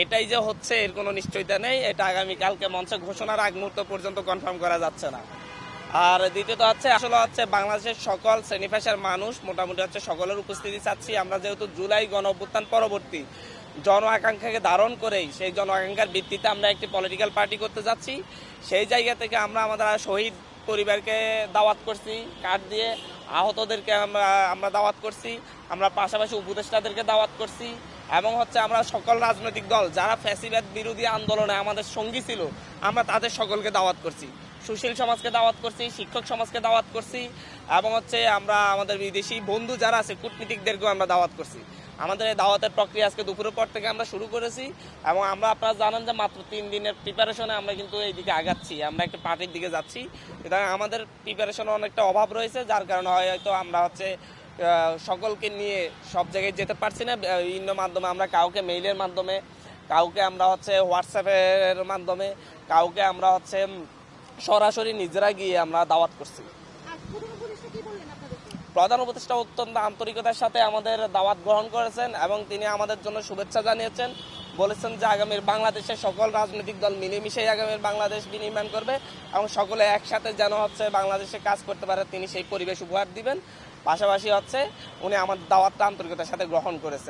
এটাই যে হচ্ছে এর কোনো নিশ্চয়তা নেই। এটা আগামীকালকে মঞ্চে ঘোষণার আগ মুহূর্ত পর্যন্ত কনফার্ম করা যাচ্ছে না। আর দ্বিতীয়ত হচ্ছে আসলে হচ্ছে বাংলাদেশের সকল শ্রেণী পেশার মানুষ মোটামুটি হচ্ছে সকলের উপস্থিতি চাচ্ছি আমরা, যেহেতু জুলাই গণ অভ্যুত্থান পরবর্তী জন আকাঙ্ক্ষাকে ধারণ করেই সেই জন আকাঙ্ক্ষার ভিত্তিতে আমরা একটি পলিটিক্যাল পার্টি করতে যাচ্ছি। সেই জায়গা থেকে আমরা আমাদের শহীদ পরিবারকে দাওয়াত করছি কার্ড দিয়ে, আহতদেরকে আমরা দাওয়াত করছি, আমরা পাশাপাশি উপদেষ্টাদেরকে দাওয়াত করছি, এবং হচ্ছে আমরা সকল রাজনৈতিক দল যারা ফ্যাসিবাদ বিরোধী আন্দোলনে আমাদের সঙ্গী ছিল আমরা তাদের সকলকে দাওয়াত করছি, সুশীল সমাজকে দাওয়াত করছি, শিক্ষক সমাজকে দাওয়াত করছি, এবং হচ্ছে আমরা আমাদের বিদেশি বন্ধু যারা আছে কূটনীতিকদেরকেও আমরা দাওয়াত করছি। আমাদের এই দাওয়াতের প্রক্রিয়া আজকে দুপুরের পর থেকে আমরা শুরু করেছি, এবং আমরা আপনারা জানেন যে মাত্র 3 দিনের প্রিপারেশনে আমরা কিন্তু এই দিকে আগাচ্ছি, আমরা একটা পার্টির দিকে যাচ্ছি। সুতরাং আমাদের প্রিপারেশনে অনেকটা অভাব রয়েছে, যার কারণে হয়তো আমরা হচ্ছে সকলকে নিয়ে সব জায়গায় যেতে পারছি না। বিভিন্ন মাধ্যমে আমরা কাউকে মেইলের মাধ্যমে, কাউকে আমরা হচ্ছে হোয়াটসঅ্যাপের মাধ্যমে, কাউকে আমরা হচ্ছে সরাসরি নিজেরা গিয়ে আমরা দাওয়াত করছি। প্রধান উপদেষ্টা অত্যন্ত আন্তরিকতার সাথে আমাদের দাওয়াত গ্রহণ করেছেন এবং তিনি আমাদের জন্য শুভেচ্ছা জানিয়েছেন, বলেছেন যে আগামীর বাংলাদেশের সকল রাজনৈতিক দল মিলেমিশেই আগামীর বাংলাদেশ বিনির্মাণ করবে এবং সকলে একসাথে যেন হচ্ছে বাংলাদেশে কাজ করতে পারে তিনি সেই পরিবেশ উপহার দিবেন। পাশাপাশি হচ্ছে উনি আমাদের দাওয়াতটা আন্তরিকতার সাথে গ্রহণ করেছেন।